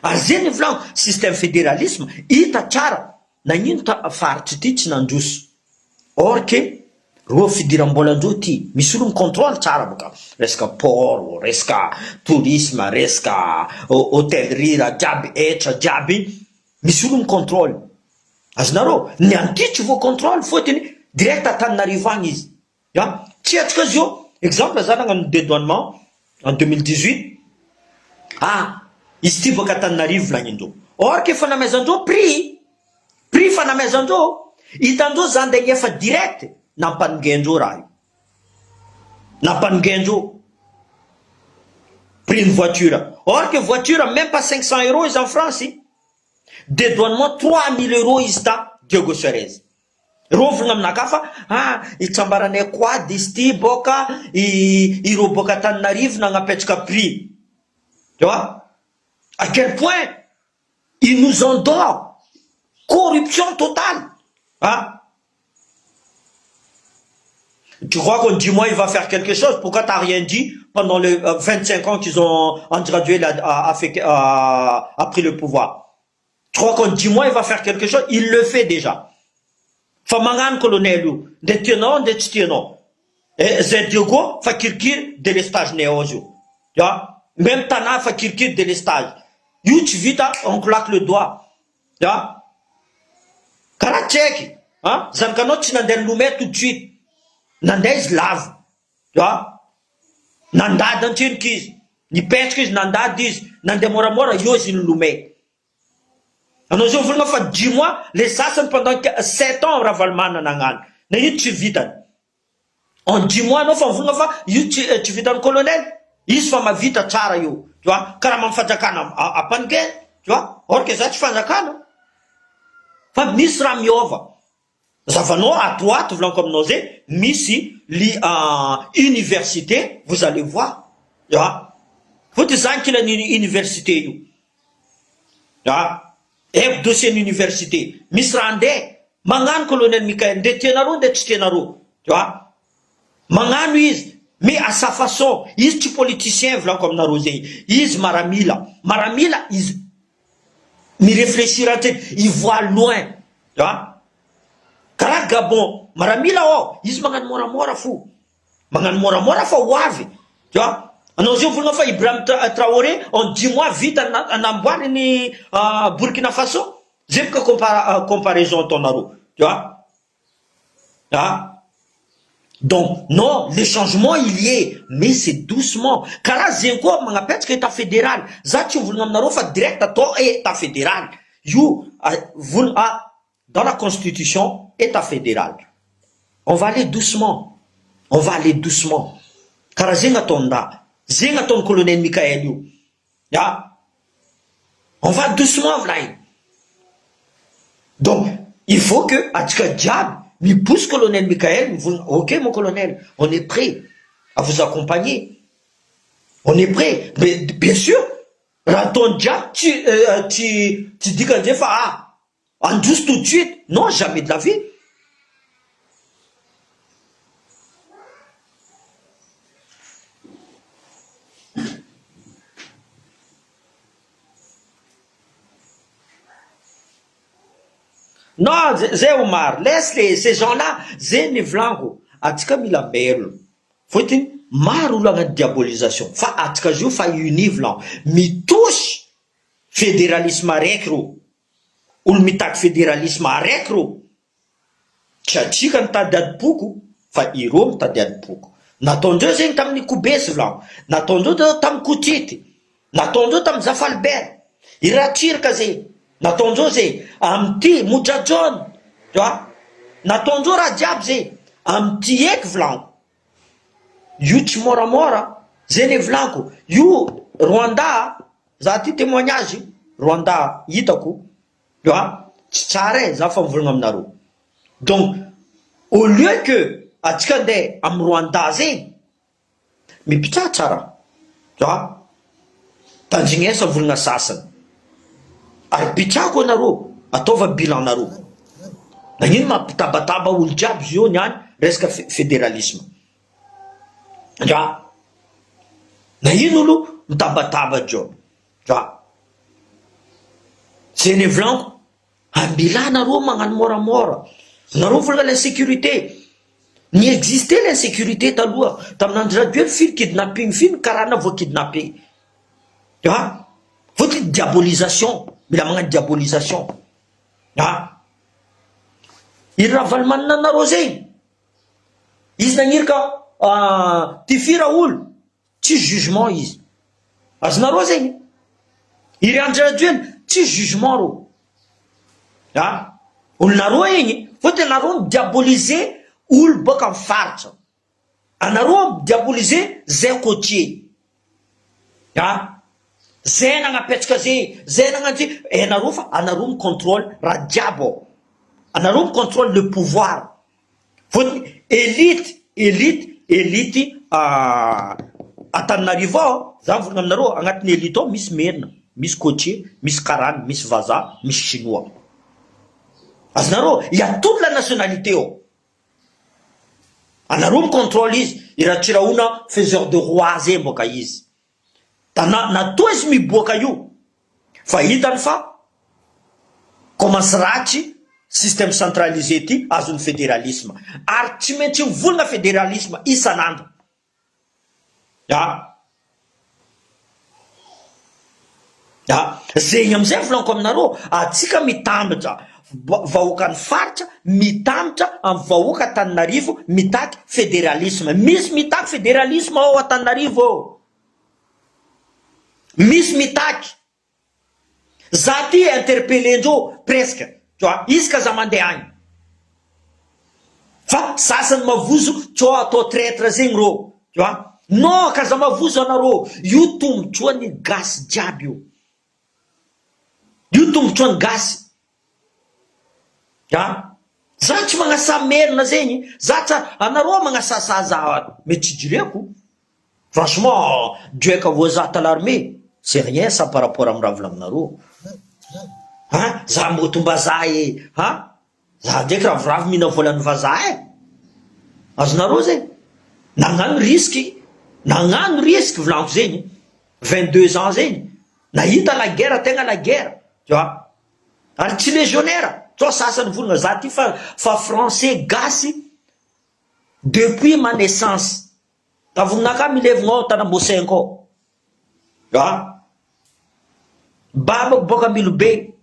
À Zénivlan, système fédéralisme, il y a tchara. Nanyin ta fartiti nandus. Or que, Rofidirambolandoti, misulum contrôle tchara boka. Resca port, resca tourisme, resca hôtellerie, jabi, echa, jabi. Misulum contrôle. Aznaro, ny antitry vos contrôle fôtiny direct Antananarivo agny izy. Tsy atsika zio, exemple za nagnano dédouanement en 2018. Izy ty boka Antananarivo lagnindreo. Or que fanamezandreo prix fanamezandreo, hitandreo za ndeha efa direct nampanongendreo raha io. Nampanongendreo. Prix une voiture. Or que voiture même pas 500 € izy en France. Dédouanement 3000 € izy ta Diego Suarez. Rovina aminaka fa itsambaranay quad izy ty boka ireo boka Antananarivo nagnapetraka prix. Tu vois? À quel point ils nous endort. Corruption totale. Tu crois qu'en 10 mois, il va faire quelque chose? Pourquoi t'as rien dit pendant les 25 ans qu'ils ont André Duel a pris le pouvoir? Tu crois qu'en 10 mois, il va faire quelque chose? Il le fait déjà. Famangan colonel, détenant, détenant. Et Zediogo, fakirkir, délestage néozo. Tu vois? Même Tana, fakirkir, délestage. Yuch vita, on claque le doigt. Tu vois? Karatcheki. Hein? Zankanot, tu n'as l'oumet tout de suite. Nanda is lave. Tu vois? Nanda dans une kis. Ni petkis, nanda dis. Nanda mora mora, yo is in l'oumet. Nous avons fait 10 mois, les sassans pendant 7 ans, ravalman nangan. Na yut tu vitan. En 10 mois, nous avons fait, tu vitan colonel. Ils sont ma vita tchara yo. Tu vois? Karaman fajakana à pangue. Tu vois? Or que ça, tu fajakana. Fa misram yova. Zavano à droite, voulant comme nosé, misi, li université, vous allez voir. Tu vois? Faut dire qu'il y a une université yo. Tu vois? Et dossier université. Misrande, mangan colonel Mikael, de tienaro, de tienaro. Tu vois? Mangan lui, mais à sa façon, il est politicien, voulant comme narosé. Il est maramila. Maramila, il réfléchira, il voit loin. Tu vois? Kara Gabon, maramila, oh, il est mangan mora mora fou. Mangan mora mora fou, wave. Tu vois? Nous avons fait Ibrahim Traoré en 10 mois vite en Amboine ni Burkina Faso. J'aime que comparaison ton aro. Tu vois? Ah. Donc, non, le changement il y est, mais c'est doucement. Car Zenko, m'a appelle que état fédéral. Zati, vous n'avez pas direct à toi et état fédéral. You, vous, dans la constitution, état fédéral. On va aller doucement. On va aller doucement. Car Zengatonda. Zengaton colonel Mikael you. Ya. On va doucement, Vlaï. Donc, il faut que, à ce diable, lui pousse colonel Mikael, ok, mon colonel, on est prêt à vous accompagner. On est prêt. Mais, bien sûr, dans ton diable, tu dis que Dieu en douce tout de suite. Non, jamais de la vie. Non, Zé Omar, laisse-les, ces gens-là, Zé Nevlango, Atika Milabel, faut-il, marou la diabolisation, fa Atika jou fa univlan, mi touche fédéralisme à recro, ou le mitak fédéralisme à recro, tchachikan ta dad poukou, fa irom ta dad poukou. N'attendez zeng tam ni koubes vlan, n'attendez tam koutiti, n'attendez tam zafalber, iratir kaze. Natonzoze, amti, muchajon, tu vois, natonzo radiabze, amti ek vlan, you mora mora, zene vlanko, you Rwanda, zati témoignage, Rwanda, yitaku, tu vois, tchare, zafam vlangam naru. Donc, au lieu que, atikande, am Rwanda ze, mais pita tchara, tu vois, tanjingé sa vlanga sasan. Ary pitako anareo ataova bilan anareo nagnino mampitabataba olo jiaby zio niany resaka fédéralisme dra naino olo mitabataba jo dra zay ny volaniko ambila nareo magnano moramora nareo volana la sécurité ny existé la sécurité taloha tamin'andro radio firy kidnapping finy karana vo kidnappé dra votre diabolisation mila magnano diabolisation iry ravalmanina anareo zay izy nagniry ka tifira olo tsy jugement izy azonareo zegny iry andrajoeny tsy jugement ro olonareo igny fôtony nareo midiaboliser olo boka amin'ny faritra anareo midiaboliser zay côtier zay nagnapetraka zay nagnano ty anareo fa anareo micontrôle raha jiaby anareo micontrôle le pouvoir fôtony élite Antananarivo ao za volagna aminareo agnatin'ny élite ao misy merina misy côtier misy karana misy vaza misy chinois azonareo il y a toute la nationalité ao Anareo micontrôle izy, iratriraona faiseur de roi zay mboka izy. Natoa izy miboaka io. Fa hitany fa commence ratsy système centralisé ty azon'ny fédéralisme. Ary tsy maintsy mivolagna fédéralisme isan'andro. Zegny amizay volaniko aminareo, atsika mitambatra vahoaka ny faritra, mitambatra amin'ny vahoaka Antananarivo mitaky fédéralisme. Misy mitaky fédéralisme ao Antananarivo ao. Misy mitaky. Za ty interpellendreo presque. Tu vois, isaka za mandeha agny. Fa sasany mavozo tsao atao traître zegny rô. Tu vois? Non, ka za mavozo anareo. Io tombotsoany gasy jiaby io. Io tombotsoany gasy. Za tsy magnasa merina zegny. Za tsa anareo magnasasa za metsidreko. Franchement, Dieu ka voza à l'armée, c'est rien ça par rapport à mravolaminareo. Za motomba za za ndraiky ravoravo mihina volan'ny vazaha azonareo zegny. Nagnano risque volaniko zegny. 22 ans zegny. Nahita la guerre, tegna la guerre. Tu vois? Ary tsy légionnaire. Tsao sasany volagna za ty fa français gasy depuis ma naissance. Tavognaka milevignao tanambosenko. Babako boka Milobe.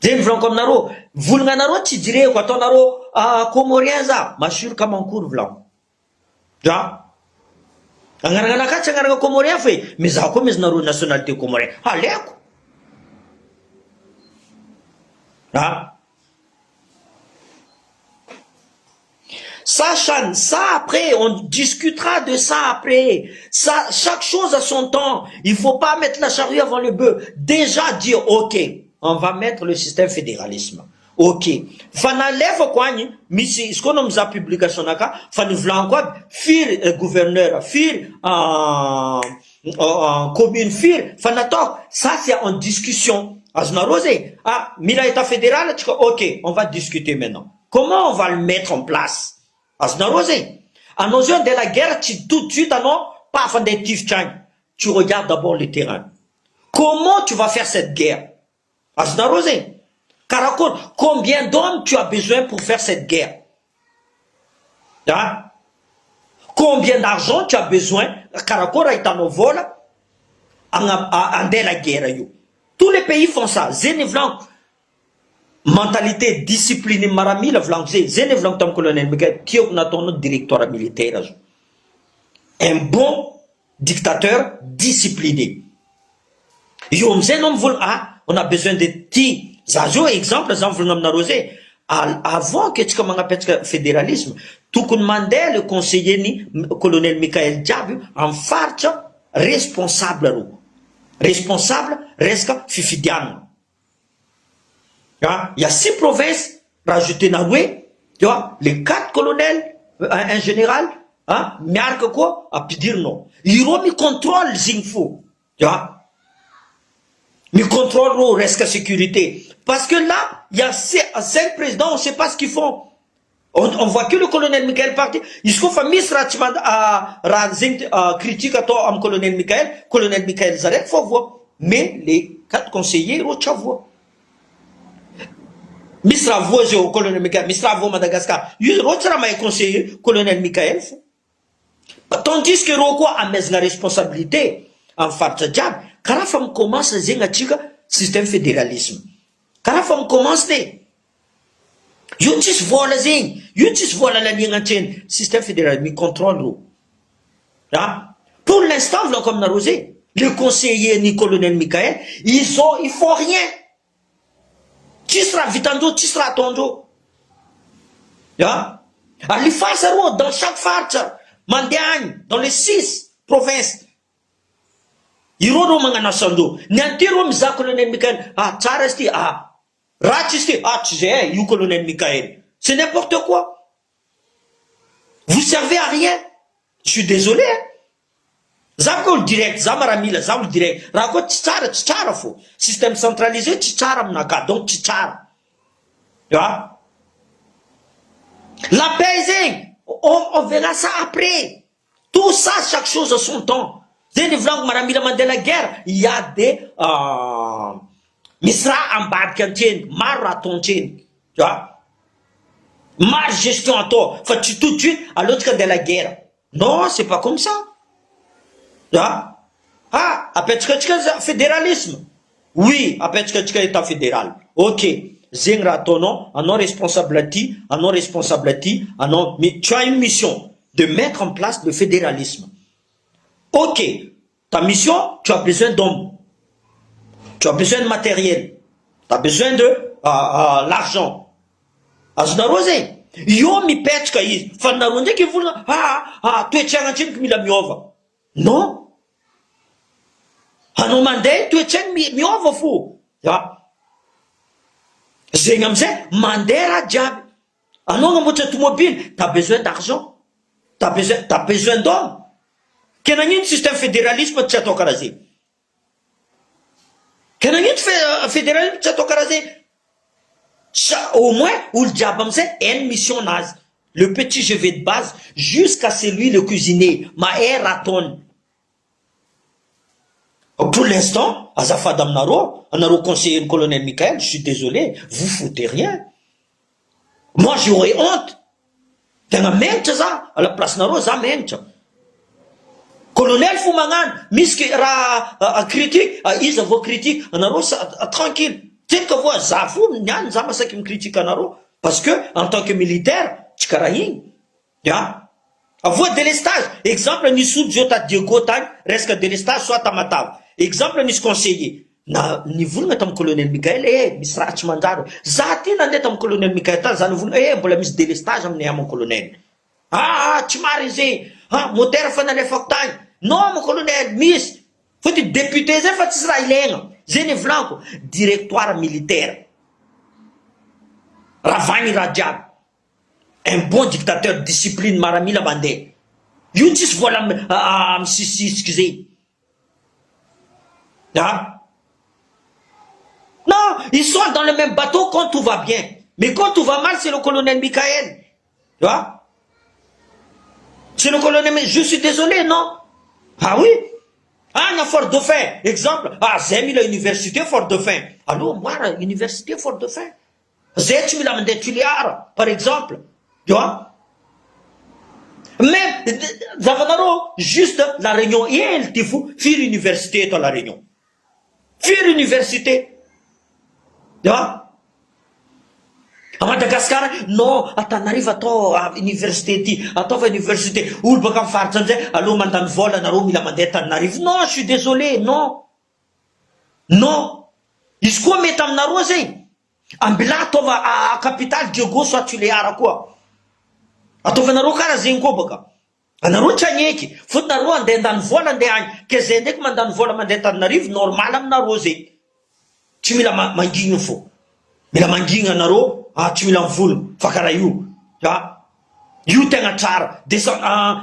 Zegny volaniko aminareo. Volagna anareo tsy jireko ataonareo comorien za. Masuro Kamankory volaniko. Agnaranaka tsy agnarana comorien fe. Mais za koa mezonareo nationalité comorien. Aleko. Ça après, on discutera de ça après. Ça, chaque chose a son temps. Il faut pas mettre la charrue avant le bœuf. Déjà dire, ok, on va mettre le système fédéralisme. Ok. Fanaleva kwani, misi, ce qu'on a mis à publication naka, fanivlankwa, fir gouverneur, fir commune, fir, fanator. Ça c'est en discussion. Aznarosé. Mila état fédéral, ok, on va discuter maintenant. Comment on va le mettre en place? Aznarosé. À nos yeux de la guerre, tout de suite, pas tu regardes d'abord le terrain. Comment tu vas faire cette guerre? Aznarosé. Karakol, combien d'hommes tu as besoin pour faire cette guerre? Combien d'argent tu as besoin? Karakol, Aïtanovola, en la guerre. Tous les pays font ça. Zénivlan, mentalité disciplinée, marami, la vlan, Zénivlan, tam colonel Miguel, qui a ton directeur militaire. Un bon dictateur discipliné. On a besoin de petits. Zazo exemple, avant que tu commences à fédéralisme, tout le monde le conseiller colonel Michael Diaby en farce responsable. Responsable reste Fifidiano. Il y a 6 provinces rajoutées dans tu vois, les 4 colonels, un général, mais quoi, à dire non. Ils ont mis contrôle Zingfo. Tu vois. Mais contrôle au reste sécurité. Parce que là, il y a 5 présidents, on ne sait pas ce qu'ils font. On voit que le colonel Michael parti. Il se fait misra critique à toi, am colonel Michael Zaret, faut voir. Mais les 4 conseillers, ils voient. Misra voit au colonel Michael, Misra voit Madagascar. Il retire ma conseiller, colonel Michael. Tandis que Roko a mis la responsabilité en farce diable. Quand la femme commence à dire système fédéralisme. Quand la femme commence à Yutis vola zing, Yutis vola la ligne entière, système fédéral, mais contrôle. Pour l'instant, voilà comme Narosé, le conseiller ni colonel Michael, ils font rien. Tu seras vitando, tu seras tondo. Ali face dans chaque farce, Mandiagne, dans les 6 provinces. Iroro mangana sando, Nantiro mza colonel Michael, Tsarasti, Rachisti, you colonel Michael. C'est n'importe quoi. Vous servez à rien. Je suis désolé. Zakol direct, Zamaramila, Zam direct. Rakot tchara fo. Système centralisé, tchara mnaka, donc tchara. Tu vois? La paix, on verra ça après. Tout ça, chaque chose a son temps. C'est la guerre. Il y a des misra en bas de marathon, tu vois. Ma gestion à toi. Faut-tu tout de suite à l'autre de la guerre. Non, c'est pas comme ça. Tu vois. Ah, après tu as fédéralisme. Oui, après tu as état fédéral. Ok. Zengra tono, à non responsabilité, à non responsabilité, à non. Mais tu as une mission de mettre en place le fédéralisme. Ok. Ta mission, tu as besoin d'hommes. Tu as besoin de matériel. Tu as besoin de l'argent. Aznarose. Yo mi pet kai. Fanaronde qui vous tu es tchanganchin qui mi la miova. Non. Hanomande, tu es tchang miova fou. Ya. Zengamze, mandera jab. Alors, dans automobile, tu as besoin d'argent. Tu as besoin d'hommes. Quel est un système fédéralisme de Tchatokarasi? Quel est un fédéralisme de Tchatokarasi? Au moins, où le diable c'est une mission naze. Le petit chevet de base, jusqu'à celui le cuisinier. Ma air raton. Pour l'instant, Azafadam Naro, un conseiller colonel Michael, je suis désolé, vous foutez rien. Moi, j'aurais honte. T'as un mente ça, à la place Naro, ça mente. Colonel Foumangan, miski ra critique, ils vos critiques, Naro, tranquille. T'es que vous, Zafou, Nyan, Zamasa qui me critique à Naro. Parce que, en tant que militaire, Tchikarayin, ya. Avoir délestage. Exemple, ni sous Jota Diego Tang, reste délestage, soit à Matav. Exemple, ni conseiller. Na, ni vous mettez colonel Michael, Misrach Mandaro. Zati n'a net colonel Michael, zan vous, pour la mise délestage, amené mon colonel. Tu m'as raison. Moteur fan le factang. Non, mon colonel, miss. Faut être député, c'est fait israélien. Zéné Blanco, directoire militaire. Ravani Rajab. Un bon dictateur, discipline, Marami la bandé. Youtis voilà, excusez. Non, ils sont dans le même bateau quand tout va bien. Mais quand tout va mal, c'est le colonel Michael. Tu vois? C'est le colonel, mais je suis désolé, non? Ah oui? Un Fort Dauphin, exemple. J'ai mis l'université Fort Dauphin. Alors, moi, l'université Fort Dauphin. J'ai mis la Tuliara, par exemple. Tu vois? Mais, Zavanaro, juste la Réunion, il te faut faire l'université dans la Réunion. Faire l'université. Tu vois? À Madagascar, non, attends, arrive à l'université, à l'université, où le bac en farce, allô, mandan vol, il a mandé, n'arrive. Non, je suis désolé, non. Non. Il se quoi, mais t'as narosé. En bilan, à capitale, Diogo, soit tu l'es à quoi? À ton venaro, Karazinko, baka. A naro tchanyeki, faut naro ande dan vola ande any, que zendek mandan vola mandeta n'arrive normal am narosé. Tu me la manguinho fo. Mais la manguinho naro, tu me l'envoles, fakara you. You tenga char,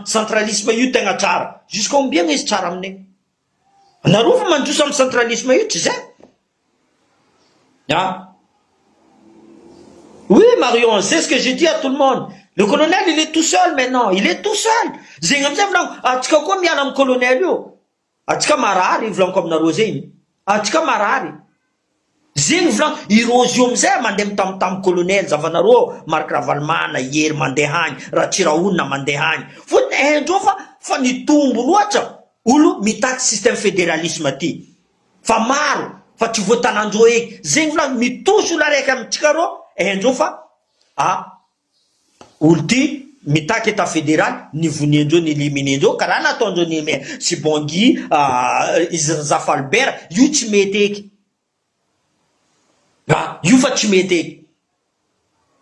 centralisme you tenga char. Jusqu'à combien est char amne? Naro vous mandu sam centralisme you, tu sais? Oui, Marion, c'est ce que j'ai dit à tout le monde. Le colonel, il est tout seul maintenant. Il est tout seul. Zengamze vlang, atika quoi mi anam colonel yo? Atika marari vlang comme na rosé. Atika marari. Zeng vlang, irosiumze mandem tam colonel zavanaro, Mark Ravalmana hier mandehany, Ratiraouna mandehany. Faut enjofa fa ni tumbu loacha. Ulu mitak système fédéralisme ti. Fa maro, fa tu votan anjoe. Zeng vlang mi touche la rekam tikaro, enjofa ulti mitak état fédéral ni vunienjo ni liminejo karana tonjo ni me si bongi Zafalbert yuchimete yuchimete.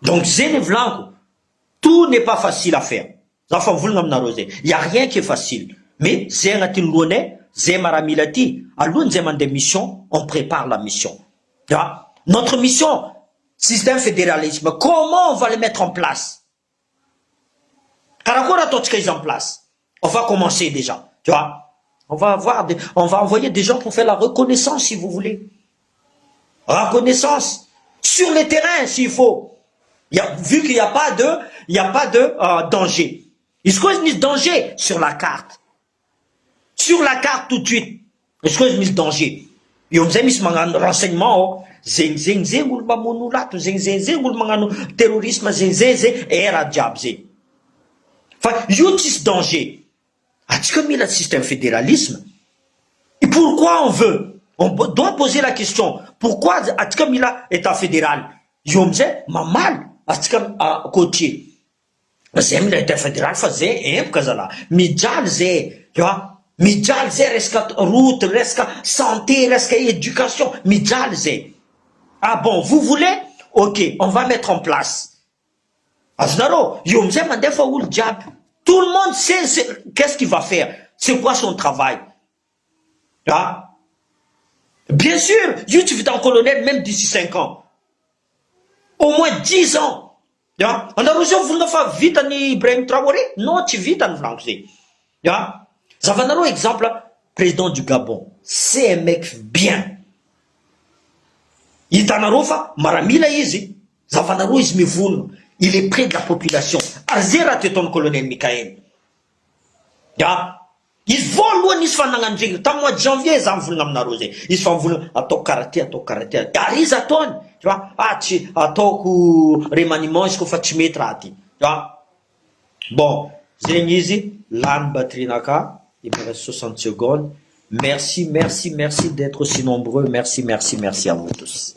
Donc zene vlanko, tout n'est pas facile à faire. Enfin vous l'avez narosé, il y a rien qui est facile, mais c'est un tilgone zemaramilati alun zeman des missions, on prépare la mission. Notre mission, système fédéralisme, comment on va le mettre en place? En place. On va commencer déjà, tu vois. On va envoyer des gens pour faire la reconnaissance, si vous voulez. Reconnaissance sur le terrain, s'il faut. Vu qu'il n'y a pas de il n'y a pas de danger. Est-ce que je danger sur la carte? Sur la carte tout de suite. Est-ce que je mis danger? Yo mzay misy magnano renseignement zeng olo mamono lato zeng olo magnano terrorisme zeng era diable zay. Fa io tsisy danger. Atsika mila système fédéralisme. Et pourquoi on doit poser la question. Pourquoi atsika mila état fédéral? Yo mzay mamal atsika côtier. Zay mila état fédéral fa zay empaka zala. Mijaly zay, tu vois? Mijaly zay resaka route, resaka santé, resaka éducation. Mijaly zay. Ah bon, vous voulez? Ok, on va mettre en place. Aznaro, yo mzay mandefa olo diable. Tout le monde sait qu'est-ce qu'il va faire. C'est quoi son travail? Ah? Bien sûr, tu vis en colonel même d'ici 5 ans. Au moins 10 ans. Ja? On a reçu vous faire vite à Ibrahim Traoré? Non, tu vis en français. Ja? Ça va donner un exemple, président du Gabon. C'est un mec bien. Il est en Arofa, Maramila Izi. Ça va donner ici il est près de la population. Azera te ton colonel Michael. Ya? Ils volent ils se font n'engager. Tant mois de janvier, ils en voulaient n'amnarosé. Ils se font vouloir à ton karaté. Ariz à ton. Tu vois? Ah, tu à ton coup, remaniement, est-ce qu'on fait tu mettre. Tu vois? Bon, Zenizi, l'âne batrinaka. Il me reste 60 secondes. Merci d'être aussi nombreux. Merci à vous tous.